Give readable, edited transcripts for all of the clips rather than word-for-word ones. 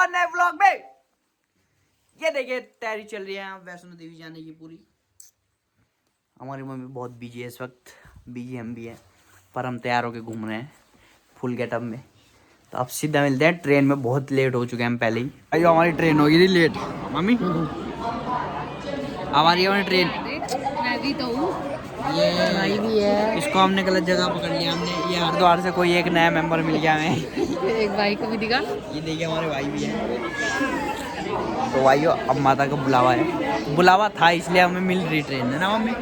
और नए व्लॉग में। ये देखिए तैयारी चल रही है वैष्णो देवी जाने की पूरी। हमारी मम्मी बहुत बिजी है इस वक्त, बिजी हम भी हैं, पर हम तैयार होके घूम रहे हैं फुल गेटअप में। तो अब सीधा मिलते हैं ट्रेन में, बहुत लेट हो चुके हैं हम पहले ही। अयो हमारी ट्रेन हो गई थी लेट। मम्मी हमारी हमारी ट्रेन मैं भी तो हूँ, ये भाई भी है। इसको हमने गलत जगह पकड़ लिया हमने। ये हरिद्वार से कोई एक नया मेंबर मिल गया हमें। एक भाई को भी दिखा। ये देखिए हमारे भाई भी हैं। तो भाइयों अब माता का बुलावा है, बुलावा था इसलिए हमें मिल रही ट्रेन है ना मम्मी।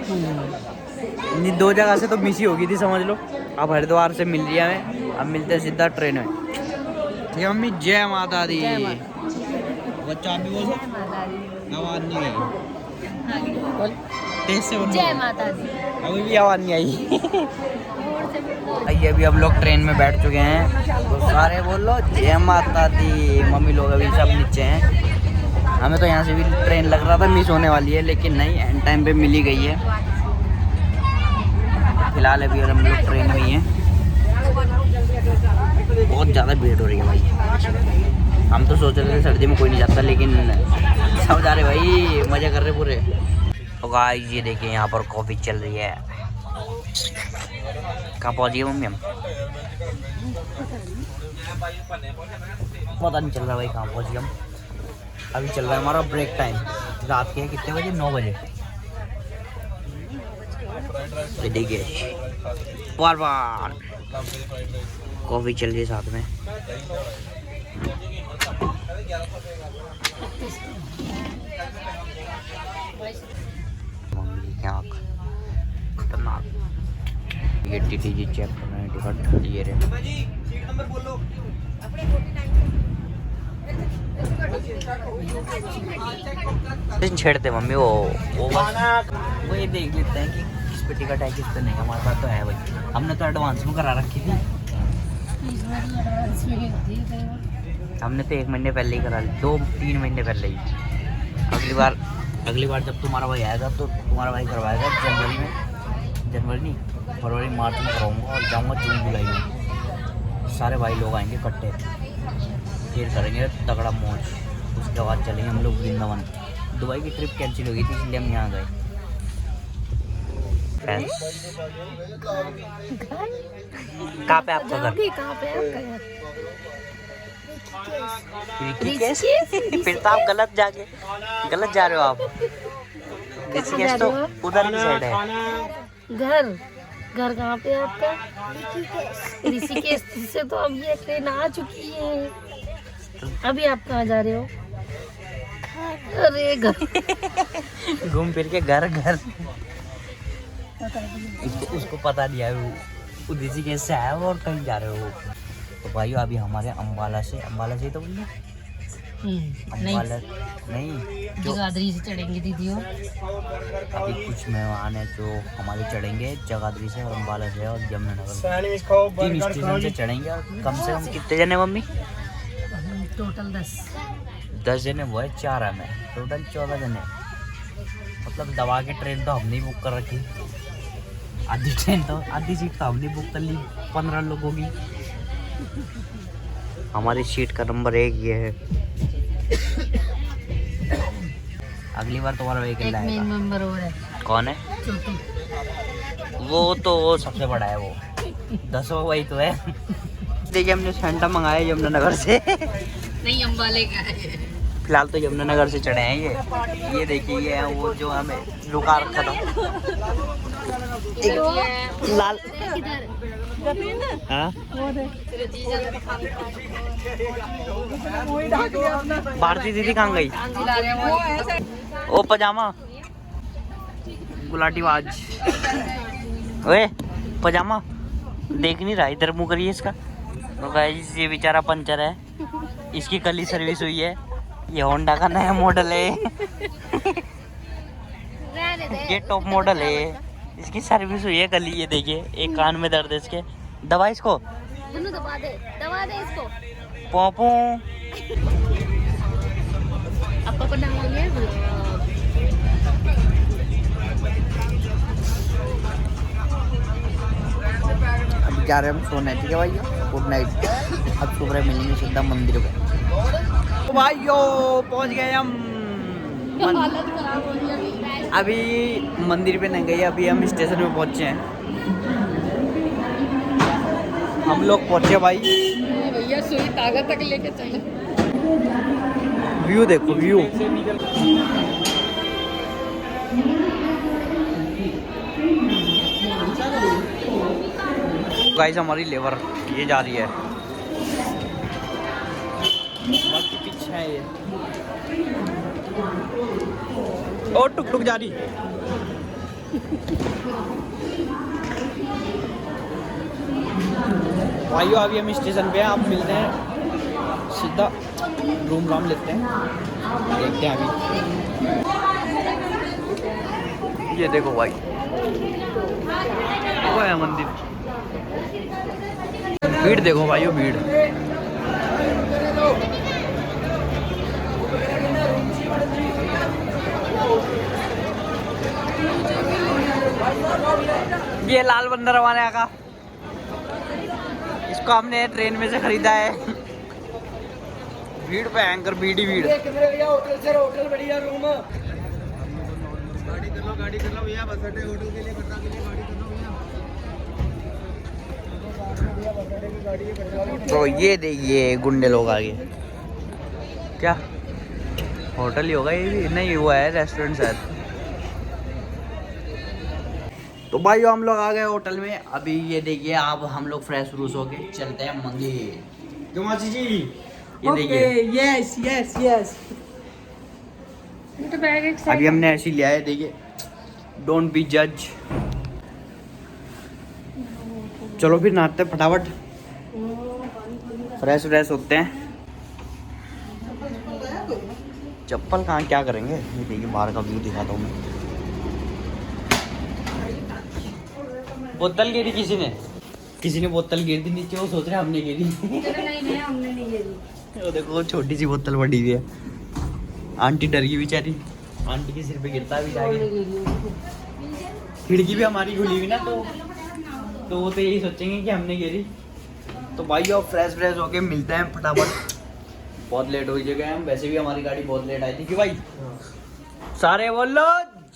इन 2 जगह से तो मिस ही हो गई थी समझ लो। अब हरिद्वार से मिल रही है हमें, अब मिलते हैं सीधा ट्रेन में। ठीक है मम्मी, जय माता दी। बच्चा आप भी बोलो, आवाज नहीं आई। तेज से बोलो, जय माता दी। अभी भी आवाज नहीं आई। आइए अभी हम लोग ट्रेन में बैठ चुके हैं, तो सारे बोलो जय माता दी। मम्मी लोग अभी सब नीचे हैं। हमें तो यहाँ से भी ट्रेन लग रहा था मिस होने वाली है, लेकिन नहीं, एंड टाइम पे मिल ही गई है। फिलहाल अभी हम लोग ट्रेन में ही हैं। बहुत ज़्यादा भीड़ हो रही है भाई। हम तो सोच रहे थे सर्दी में कोई नहीं जाता, लेकिन सब जा रहे भाई, मज़े कर रहे पूरे। तो गाइस ये देखिए यहाँ पर कॉफ़ी चल रही है। कहाँ पहुँच गए मम्मी हम? पता नहीं चल रहा भाई कहाँ पहुँच गए हम। अभी चल रहा है हमारा ब्रेक टाइम। रात के कितने बजे? 9 बजे। देखिए बार बार कॉफ़ी चल रही है साथ में। मम्मी की आँख खतरनाक। ये टीटी चेक कर रहे हैं टिकट, ये रहे। छेड़ते मम्मी वो बस वो ये देख लेते हैं कि किस पे टिकट है किस पे नहीं। हमारे पास तो है भाई, हमने तो एडवांस में करा रखी थी। हमने तो 1 महीने पहले ही करा ली, 2-3 महीने पहले ही। अगली बार जब तुम्हारा भाई आएगा तो तुम्हारा भाई करवाएगा जनवरी में, जनवरी नहीं फरवरी मार्च में कराऊंगा, और जाऊँगा जून जुलाई में। सारे भाई लोग आएंगे इकट्ठे, फिर करेंगे तगड़ा मौज। उसके बाद चलेंगे हम लोग वृंदावन। दुबई की ट्रिप कैंसिल हो गई थी इसलिए हम यहाँ गए। कहाँ पे आपका घर? ऋषिकेश। फिर तो आप गलत जा रहे हो आप। ऋषिकेश तो उधर की साइड है। घर कहाँ पे है आपका? ऋषिकेश से तो अब ये ट्रेन आ चुकी है। अभी आप कहाँ जा रहे हो? अरे घर। घूम फिर के घर उसको पता नहीं है वो ऋषिकेश से आया वो और कहीं जा रहे हो। तो भाई अभी हमारे अम्बाला से ही तो बोलिए। अम्बाला नहीं, जगाधरी से चढ़ेंगे दीदी। अभी कुछ मेहमान है जो हमारे चढ़ेंगे जगाधरी से और अम्बाला से और जमुनानगर से। 3 स्टेशन से चढ़ेंगे। और कम से कम कितने जने मम्मी? टोटल 10 जने वो है, 4 हमें, टोटल 14 जने। मतलब दबा के ट्रेन तो हमने बुक कर रखी। आधी सीट तो हमने बुक कर ली 15 लोगों की। हमारी सीट का नंबर 1 ये है। अगली बार तुम्हारा व्हीकल आएगा। मेन मेंबर और है। कौन है? वो सबसे बड़ा है, वो 10वां वही तो है। देखिए हमने सेंटा मंगाया यमुनानगर से। नहीं, अम्बाले का है। फिलहाल तो यमुनानगर से चढ़े हैं ये देखिए ये है वो जो हमें रुका रखा था। लाल हाँ? भारती दीदी कहाँ गई? ओ पजामा गुलाटी बाज। ओए पजामा देख नहीं रहा, इधर मुँह करिए इसका। तो गाइस ये बेचारा पंचर है, इसकी कल ही सर्विस हुई है। ये होंडा का नया मॉडल है। ये टॉप मॉडल है, इसकी सर्विस हुई है कल ही। ये देखिए एक कान में दर्द है इसके। दबा इसको, दबा दे इसको। पोपो आपका को नाम आ गया। अब जा रहे हम सोने। ठीक है भाई, गुड नाइट। अब सुबह मिलेंगे सीधा मंदिर पे। भाइयों पहुंच गए हम अभी मंदिर पे नहीं गए, अभी हम स्टेशन पे पहुंचे हैं। हम लोग पहुंचे भाई, भैया सुई ताकत तक लेके चले। व्यू देखो व्यू। गाइस हमारी लेबर ये जा रही है, बाकी पीछे है ये, और टुक टुक जा रही। भाइयों अभी हम स्टेशन पे हैं, आप मिलते हैं सीधा रूम राम लेते हैं, देखते हैं अभी। ये देखो भाई वो है मंदिर, भीड़ देखो भाइयों भीड़। ये लाल बंदर हमारे यहाँ का, इसको हमने ट्रेन में से खरीदा है। भीड़ पे एंकर भीड़ ही भीड़। होटल बढ़िया रूम, गाड़ी कर लो भैया, बस अड्डे होटल के लिए पटना के लिए गाड़ी कर लो। तो ये देखिए गुंडे लोग आ गए, क्या होटल ही होगा ये भी? नहीं हुआ है रेस्टोरेंट शायद। तो भाइयों हम लोग आ गए होटल में, अभी ये देखिए आप, हम लोग फ्रेश फ्रूश होके चलते हैं मंदिर। क्यों मासी जी? ये देखिए यस यस यस। अभी हमने ऐसे लिया है, देखिए डोंट बी जज। चलो फिर नहाते फटाफट, फ्रेश फ्रेश होते हैं। चप्पल कहाँ, क्या करेंगे? ये देखिए बाहर का व्यू दिखाता हूँ मैं। बोतल गिरी किसी ने बोतल गिर दी नीचे, वो सोच रहे हमने गिरी। नहीं हमने नहीं गिरी। वो देखो छोटी सी बोतल पड़ी हुई है, आंटी डर गई बेचारी, आंटी के सिर पे गिरता भी जाएगी। खिड़की भी हमारी खुली हुई ना, तो वो तो यही सोचेंगे कि हमने गिरी। तो भाई अब फ्रेश फ्रेश होके मिलते हैं फटाफट, बहुत लेट हो गए हम, वैसे भी हमारी गाड़ी बहुत लेट आई थी। कि भाई सारे बोलो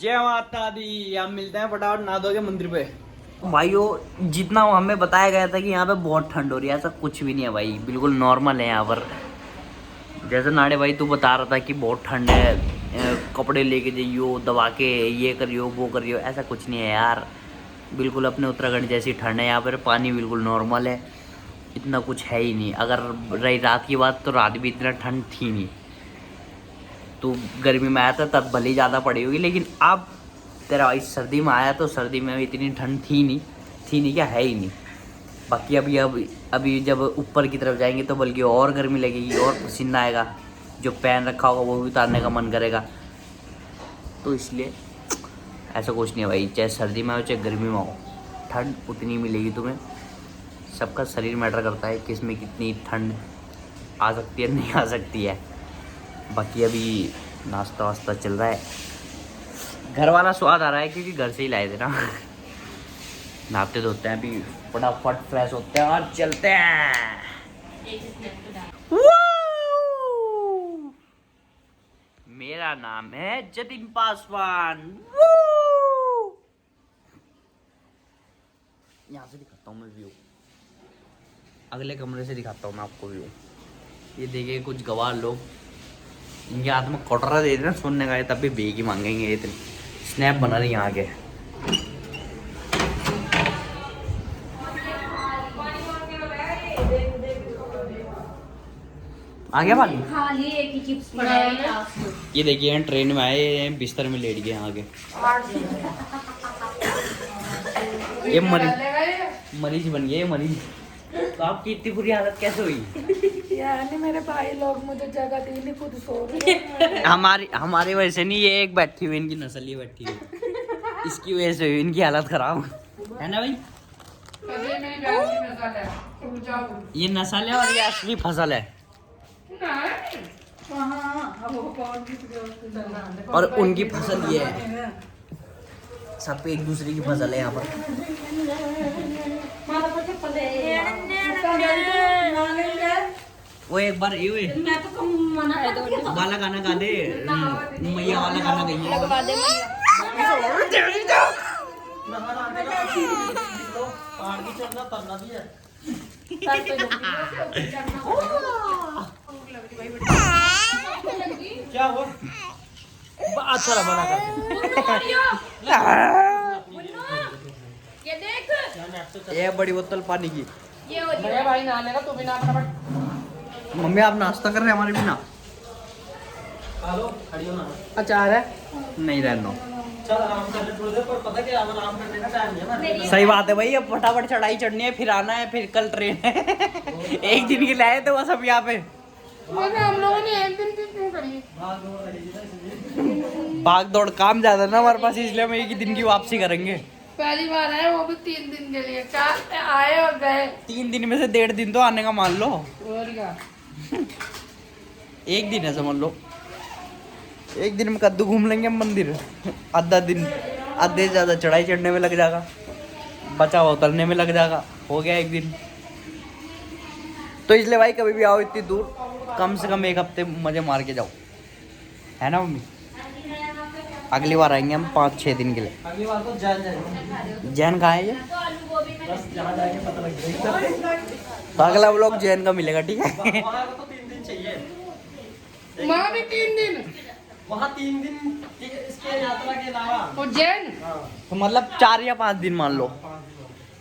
जय माता दी। हम मिलते हैं फटाफट नहा धो के मंदिर पे। भाइयों जितना हमें बताया गया था कि यहाँ पे बहुत ठंड हो रही है, ऐसा कुछ भी नहीं है भाई, बिल्कुल नॉर्मल है यहाँ पर। जैसे नाड़े भाई तू बता रहा था कि बहुत ठंड है, कपड़े लेके जाइयो, दबा के ये करियो वो करियो, ऐसा कुछ नहीं है यार, बिल्कुल अपने उत्तराखंड जैसी ठंड है यहाँ पर। पानी बिल्कुल नॉर्मल है, इतना कुछ है ही नहीं। अगर रही रात की बात, तो रात भी इतना ठंड थी नहीं। तो गर्मी में आया था तब भले ही ज़्यादा पड़ी होगी, लेकिन अब तेरा भाई सर्दी में आया तो सर्दी में इतनी ठंड थी नहीं, क्या है ही नहीं। बाकी अभी जब ऊपर की तरफ जाएंगे तो बल्कि और गर्मी लगेगी, और पसीना आएगा, जो पहन रखा होगा वो भी उतारने का मन करेगा। तो इसलिए ऐसा कुछ नहीं है भाई, चाहे सर्दी में हो चाहे गर्मी में हो, ठंड उतनी मिलेगी तुम्हें। सबका शरीर मैटर करता है कि इसमें कितनी ठंड आ सकती है नहीं आ सकती है। बाकी अभी नाश्ता वास्ता चल रहा है, घर वाला स्वाद आ रहा है क्योंकि घर से ही लाए थे ना। नहाते धोते हैं अभी फटाफट, फ्रेश होते हैं और चलते हैं। मेरा नाम है जतिन पासवान। यहाँ से दिखाता हूँ मैं व्यू, अगले कमरे से दिखाता हूँ मैं आपको व्यू। ये देखिए कुछ गवार लोग, इनके हाथ में कटोरा दे देना सुनने का, तब भी बेगी मांगेंगे। इतनी स्नैप बना रही यहाँ के। आ गया पानी? खाली एक ही चिप्स पड़ा है। ये देखिए ट्रेन में आए, बिस्तर में लेट गए आगे। ये मरीज बन गए, मरीज। तो आपकी इतनी बुरी हालत कैसे हुई? यार मेरे भाई लोग मुझे जगह दी नहीं, खुद सो रहे। हमारी वजह से नहीं, ये एक बैठी हुई इनकी नस्ल, ये बैठी हुई, इसकी वजह से हुई इनकी हालत खराब है ना भाई। ये नस्ल है और ये असली फसल है। और उनकी फसल ये है, सब पे एक दूसरे की फसल है यहाँ पर। वो एक बार ये मैं तो कम मना है दो वाला गाना गा दे, मैया वाला गाना गाइए। लगवा दे मैया क्या हुआ? अच्छा रहा बना ये देख ये बड़ी बोतल पानी की। ये हो मेरे भाई नहा लेगा तू भी नहा फटाफट। मम्मी आप नाश्ता कर रहे हैं हमारे बिना? अचार है नहीं रहना। चल आराम कर ले थोड़ी देर, पर पता क्या अब आराम करने का टाइम नहीं है ना। सही बात है भाई, अब फटाफट चढ़ाई चढ़नी है, फिर आना है, फिर कल ट्रेन है। एक दिन के लिए आए थे बस अब यहाँ पे। हम लोगों ने एक दिन की क्यों करी? भाग दौड़ काम ज्यादा ना हमारे पास, इसलिए हम एक ही दिन की वापसी करेंगे। पहली बार आए वो भी 3 दिन के लिए, क्या आए और गए। 3 दिन में से 1.5 दिन तो आने का मान लो, और क्या? एक दिन है समझ लो। एक दिन में कद्दू घूम लेंगे हम मंदिर, आधा दिन आधे से ज्यादा चढ़ाई चढ़ने में लग जाएगा, बचा हुआ उतरने में लग जाएगा, हो गया एक दिन। तो इसलिए भाई कभी भी आओ इतनी दूर, कम से कम 1 हफ्ते मजे मार के जाओ, है ना मम्मी? अगली बार आएंगे हम 5-6 दिन के लिए। अगली बार तो जैन जाएंगे। जैन कहाँ है ये? बस जहाँ जाएंगे पता लग जाएगा। तो अगला व्लॉग जैन का मिलेगा, ठीक है? वहाँ को तो 3 दिन चाहिए। वहाँ भी 3 दिन वहाँ 3 दिन इसके यात्रा के अलावा। उज्जैन। तो मतलब 4 या 5 दिन मान लो।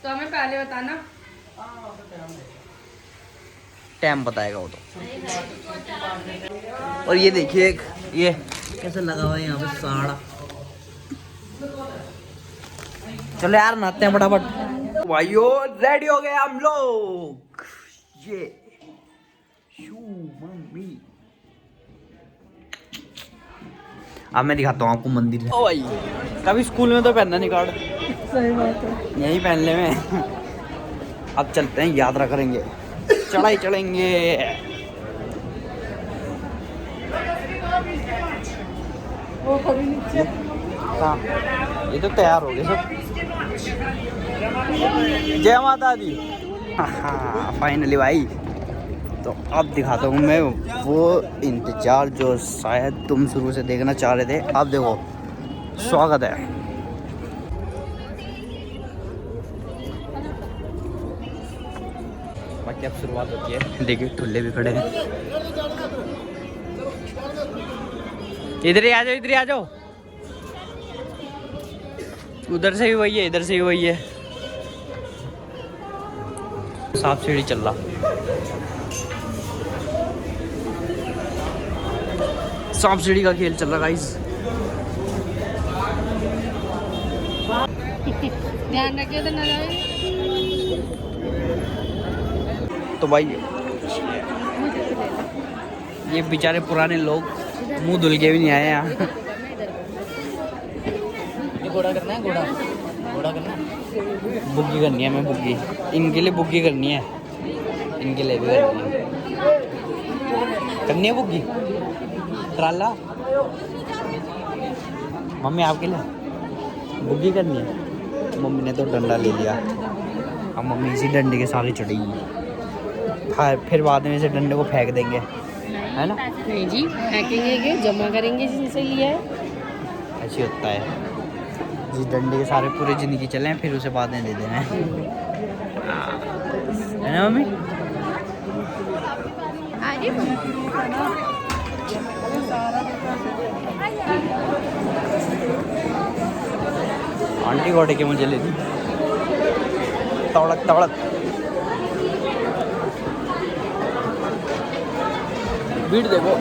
तो हमें पहले बताना। टाइम बताएगा वो तो। और ये देखिए एक ये कैसे लगा हुआ है यहाँ पे साड़ा। चलो यार नहाते हैं फटाफट। भाइयों रेडी हो गए हम लोग। ये शू मम्मी, अब मैं दिखाता हूँ आपको मंदिर। ओ भाई कभी स्कूल में तो पहनना नहीं कार्ड, सही बात है। यही पहन ले में। अब चलते हैं, यात्रा करेंगे, चढ़ाई चढ़ेंगे। वो कभी नीचे। हाँ ये तो तैयार हो गए सब। जय माता दी। हाँ फाइनली भाई। तो अब दिखाता हूँ मैं वो इंतजार जो शायद तुम शुरू से देखना चाह रहे थे। अब देखो स्वागत है। बाकी अब शुरुआत होती है। देखिए ठुल्ले भी खड़े हैं। इधर ही आ जाओ, इधर ही आ जाओ। उधर से भी वही है, इधर से भी वही है। सांप सीढ़ी चल रहा, सांप सीढ़ी का खेल चल रहा गाइस। ध्यान रखिए तो ना जाए। तो भाई ये बेचारे पुराने लोग मुंह धुल के भी नहीं आए यहाँ। ये घोड़ा करना है, घोड़ा घोड़ा करना है। बुग्गी करनी है, मैं बुग्गी इनके लिए बुग्गी करनी है, इनके लिए भी करनी है बुग्गी। ट्राला मम्मी आपके लिए बुग्गी करनी है। मम्मी ने तो डंडा ले लिया, अब मम्मी इसी डंडे के साथ ही चढ़ेगी। फिर बाद में इसे डंडे को फेंक देंगे, है ना? नहीं जी, फेंकेंगे कि जमा करेंगे जिनसे लिया है। ऐसे होता है, जिस डंडे के सारे पूरे ज़िंदगी चले फिर उसे बाद में दे देना है ना मम्मी? आंटी घोड़े के मुझे ले दी तड़क तड़क। भीड़ देखो।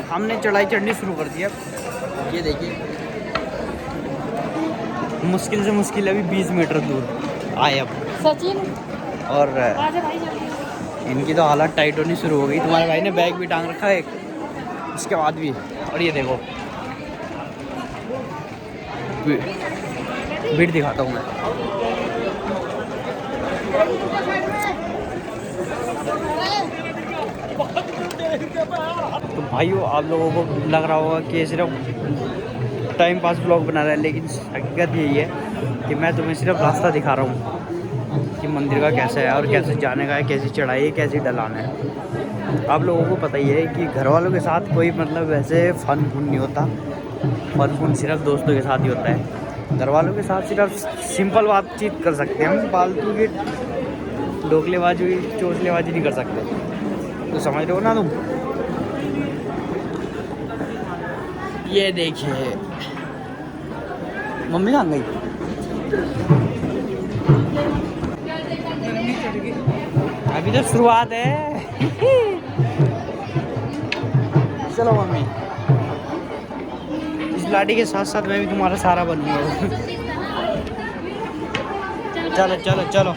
हमने चढ़ाई चढ़नी शुरू कर दी। अब ये देखिए मुश्किल से मुश्किल अभी 20 मीटर दूर आए अब। सचिन और आजा भाई जल्दी। इनकी तो हालत टाइट होनी शुरू हो गई। तुम्हारे भाई ने बैग भी टांग रखा है एक, उसके बाद भी। और ये देखो भीड़ दिखाता हूँ मैं। तो भाइयों आप लोगों को लग रहा होगा कि सिर्फ टाइम पास ब्लॉग बना रहा है, लेकिन हकीकत यही है कि मैं तुम्हें सिर्फ रास्ता दिखा रहा हूँ कि मंदिर का कैसा है और कैसे जाने का है, कैसी चढ़ाई है, कैसी ढलान है। आप लोगों को पता ही है कि घर वालों के साथ कोई मतलब वैसे फन नहीं होता। फन सिर्फ दोस्तों के साथ ही होता है। घर वालों के साथ सिर्फ सिंपल बातचीत कर सकते हैं हम, फालतू की ढोकलेबाजी चोचलेबाजी नहीं कर सकते। तो समझ रहे हो ना तुम। ये देखिए मम्मी कहाँ गई? अभी तो शुरुआत है। चलो मम्मी, इस लाठी के साथ साथ मैं भी तुम्हारा सहारा बनूंगा। चलो चलो चलो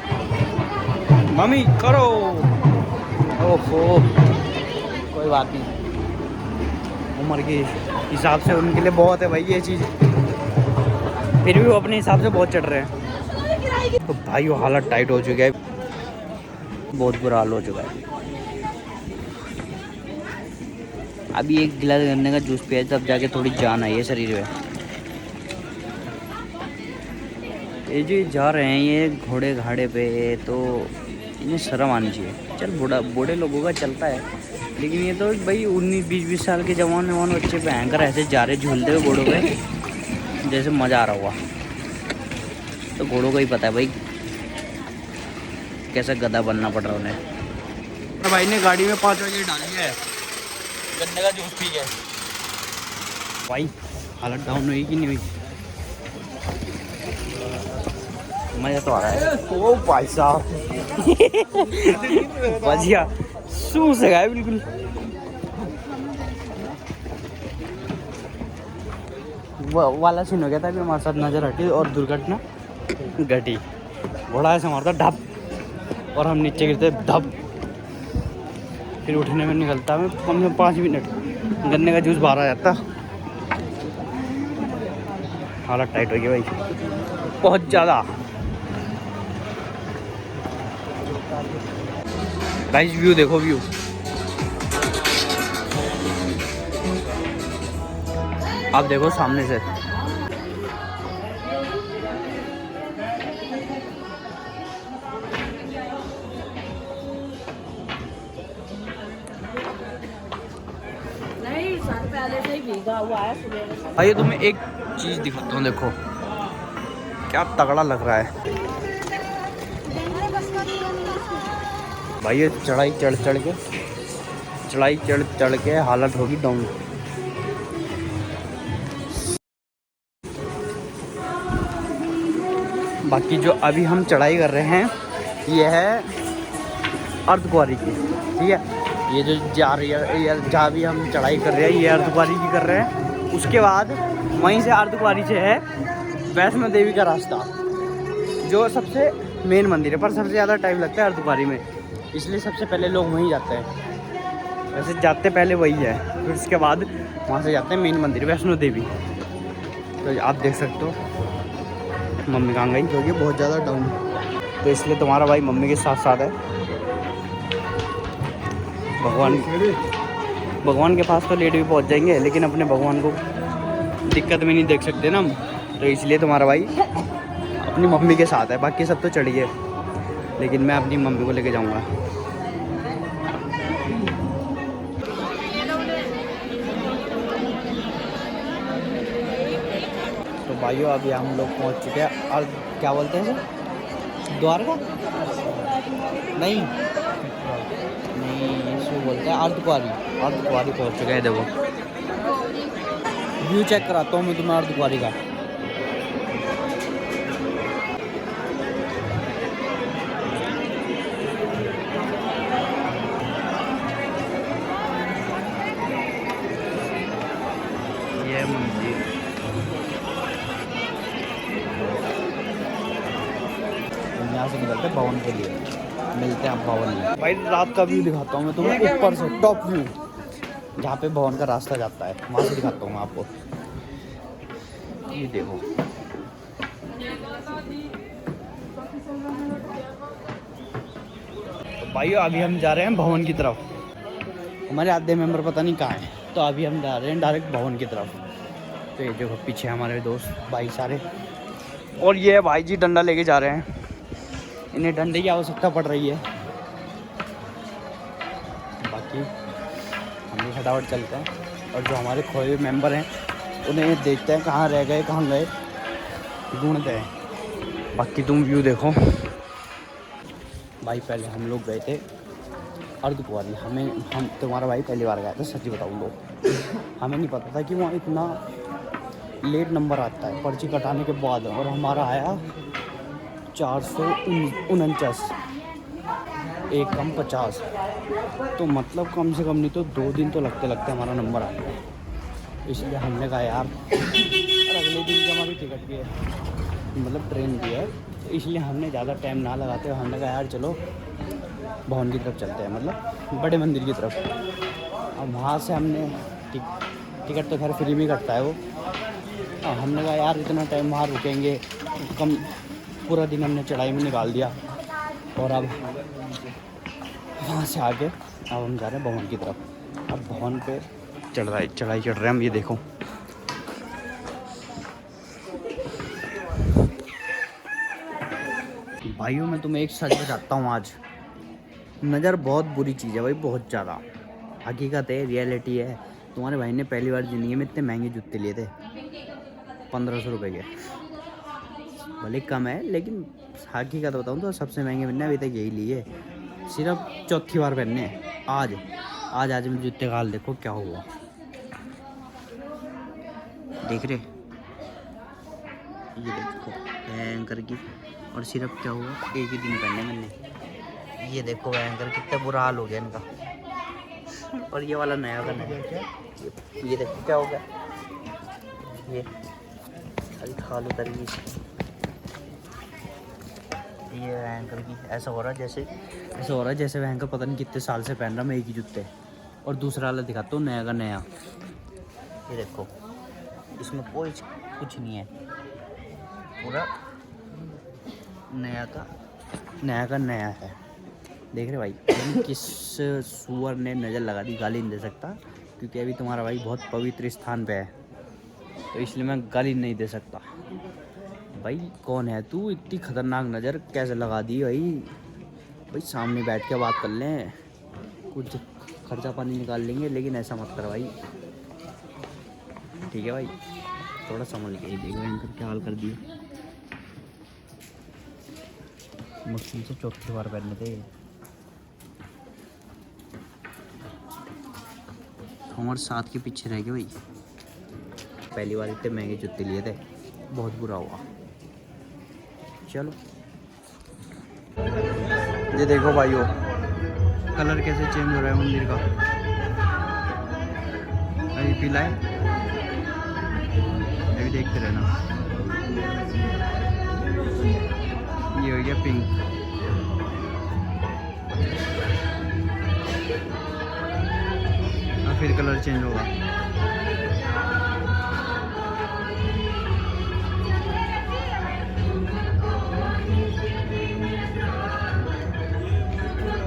मम्मी करो। ओहो कोई बात नहीं, उम्र के हिसाब से उनके लिए बहुत है भाई ये चीज़, फिर भी वो अपने हिसाब से बहुत चढ़ रहे हैं। तो भाई वो हालत टाइट हो चुका है, बहुत बुरा हाल हो चुका है। अभी एक गिलास गन्ने का जूस पिया तब जाके थोड़ी जान आई है शरीर में। ये जो जा रहे हैं ये घोड़े घाड़े पे, तो इन्हें शर्म आनी चाहिए। चल बूढ़े लोगों का चलता है, लेकिन ये तो भाई 19-20 साल के जवान बच्चे भयंकर ऐसे जा रहे झूलते हुए घोड़ों पे, जैसे मज़ा आ रहा हुआ। तो घोड़ों को ही पता है भाई कैसा गधा बनना पड़ रहा उन्हें। तो भाई ने गाड़ी में 5 बजे डाल दिया है, गन्ने का जूस पी गया भाई। हालत डाउन हुई कि नहीं हुई? मज़ा तो आ रहा है। ओ भाई साहब बजिया सूं से गया बिल्कुल। वाला सीन हो गया था अभी हमारे साथ, नज़र हटी और दुर्घटना घटी। घोड़ा ऐसे मारता ढप और हम नीचे गिरते धप। फिर उठने में निकलता मैं कम से कम 5 मिनट, गन्ने का जूस बाहर आ जाता। हालत टाइट हो गई भाई बहुत ज़्यादा। गाइस व्यू देखो, व्यू आप देखो सामने से। नहीं सर पहले से ही भीगा हुआ है सुबह। आइए तुम्हें एक चीज़ दिखाता हूँ, देखो क्या तगड़ा लग रहा है भाई। ये चढ़ाई चढ़ के हालत होगी डाउन। बाकी जो अभी हम चढ़ाई कर रहे हैं ये है अर्धकुंवारी की, ठीक है। ये जो जा रही है, जहाँ भी हम चढ़ाई कर रहे हैं ये अर्धकुंवारी की कर रहे हैं। उसके बाद वहीं से अर्धकुंवारी से है वैष्णो देवी का रास्ता, जो सबसे मेन मंदिर है, पर सबसे ज़्यादा टाइम लगता है अर्धकुंवारी में, इसलिए सबसे पहले लोग वहीं जाते हैं। वैसे जाते पहले वही है, फिर उसके बाद वहाँ से जाते हैं मेन मंदिर वैष्णो देवी। तो आप देख सकते हो मम्मी कहाँ गई, क्योंकि बहुत ज़्यादा डाउन, तो इसलिए तुम्हारा भाई मम्मी के साथ साथ है। भगवान के पास तो लेट भी पहुँच जाएंगे, लेकिन अपने भगवान को दिक्कत में नहीं देख सकते ना हम, तो इसलिए तुम्हारा भाई अपनी मम्मी के साथ है। बाकी सब तो चढ़िए, लेकिन मैं अपनी मम्मी को लेके जाऊंगा। तो भाइयों अभी हम लोग पहुंच चुके हैं, और क्या बोलते हैं सर, द्वारका नहीं इसको बोलते हैं अर्धकुंवारी पहुंच चुके हैं। देखो व्यू चेक कराता हूँ मैं तुम्हें अर्धकुंवारी का। ये मंदिर यहाँ से निकलते हैं भवन के लिए, मिलते हैं भवन में। भाई रात का व्यू दिखाता हूँ मैं तुम्हें, ऊपर से टॉप व्यू जहाँ पे भवन का रास्ता जाता है, वहाँ से दिखाता हूँ मैं आपको। ये देखो तो भाइयों अभी हम जा रहे हैं भवन की तरफ। हमारे आधे मेंबर पता नहीं कहाँ हैं, तो अभी हम जा रहे हैं डायरेक्ट भवन की तरफ। तो ये देखो पीछे हमारे दोस्त भाई सारे, और ये भाई जी डंडा लेके जा रहे हैं, इन्हें डंडे की आवश्यकता पड़ रही है। बाकी हम भी फटाफट चलते हैं और जो हमारे खोए हुए मेंबर हैं उन्हें देखते हैं कहाँ रह गए कहाँ गए, ढूंढते हैं। बाकी तुम व्यू देखो भाई। पहले हम लोग गए थे अर्धकुंवारी, हम तुम्हारा भाई पहली बार गया था, सच्ची बताऊँ तो हमें नहीं पता था कि वहाँ इतना लेट नंबर आता है पर्ची कटाने के बाद, और हमारा आया 449, एक कम 50। तो मतलब कम से कम नहीं तो 2 दिन तो लगते लगते हमारा नंबर आ गया। इसलिए हमने कहा यार, और अगले दिन की हमारी टिकट भी है, मतलब ट्रेन भी है, तो इसलिए हमने ज़्यादा टाइम ना लगाते हुए हमने कहा यार चलो भवन की तरफ चलते हैं, मतलब बड़े मंदिर की तरफ। अब वहाँ से हमने टिकट तो खैर फ्री में कटता है वो। हमने कहा यार इतना टाइम वहाँ रुकेंगे, कम पूरा दिन हमने चढ़ाई में निकाल दिया, और अब वहाँ से आके अब हम जा रहे हैं भवन की तरफ। अब भवन पे चढ़ाई चढ़ रहे हैं हम, ये देखो। भाइयों मैं तुम्हें एक सच बताता हूँ, आज नज़र बहुत बुरी चीज़ है भाई, बहुत ज़्यादा। हकीकत है, रियलिटी है। तुम्हारे भाई ने पहली बार ज़िंदगी में इतने महंगे जूते लिए थे, 1500 रुपये के। भले कम है लेकिन हकीकत बताऊँ तो सबसे महंगे मैंने अभी तक यही लिए, सिर्फ चौथी बार पहनने हैं। आज मैं जूते का हाल देखो क्या हुआ, देख रहे, ये देखो एंकर की, और सिर्फ क्या हुआ एक ही दिन पहने मैंने। ये देखो एंकर कितना बुरा हाल हो गया इनका। और ये वाला नया का नया, ये देखो क्या हो गया, ये अभी खाल उतर गई। ये एंकर की ऐसा हो रहा है जैसे वह एंकर पता नहीं कितने साल से पहन रहा मैं एक ही जूते। और दूसरा वाला दिखाता हूँ नया का नया, ये देखो इसमें कोई कुछ नहीं है, पूरा नया का नया है। देख रहे भाई, किस सुअर ने नज़र लगा दी, गाली नहीं दे सकता क्योंकि अभी तुम्हारा भाई बहुत पवित्र स्थान पे है, तो इसलिए मैं गाली नहीं दे सकता। भाई कौन है तू, इतनी खतरनाक नज़र कैसे लगा दी भाई सामने बैठ के बात कर लें, कुछ खर्चा पानी निकाल लेंगे, लेकिन ऐसा मत कर भाई, ठीक है भाई, थोड़ा संभल के। देखो इनका क्या हाल कर दिया, मुश्किल से चौथी बार पहने थे। हमारे साथ के पीछे रह गए भाई, पहली बार इतने महंगे जूते लिए थे, बहुत बुरा हुआ। चलो ये देखो भाइयों, कलर कैसे चेंज हो रहा है मंदिर का, अभी पीला है, अभी देखते रहना। ये हो गया पिंक, और फिर कलर चेंज होगा।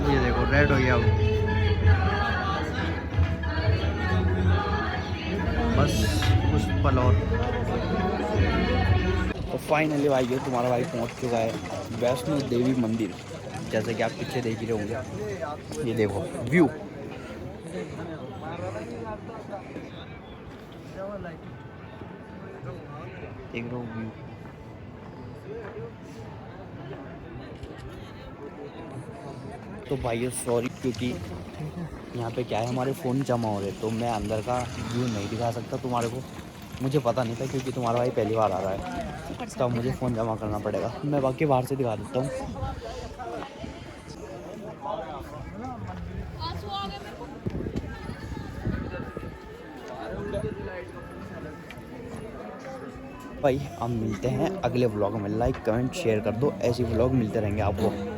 ये देखो रेड हो गया, बस कुछ पल और। तो फाइनली भाई ये तुम्हारा भाई पहुंच चुका है वैष्णो देवी मंदिर, जैसे कि आप पीछे देख ही रहे होंगे। ये देखो व्यू, देख रहे हो व्यू। तो भाई सॉरी, क्योंकि यहाँ पे क्या है हमारे फ़ोन जमा हो रहे, तो मैं अंदर का व्यू नहीं दिखा सकता तुम्हारे को, मुझे पता नहीं था क्योंकि तुम्हारा भाई पहली बार आ रहा है, तो मुझे फ़ोन जमा करना पड़ेगा। मैं बाकी बाहर से दिखा देता हूँ। भाई अब मिलते हैं अगले व्लॉग में, लाइक कमेंट शेयर कर दो, ऐसे व्लॉग मिलते रहेंगे आपको।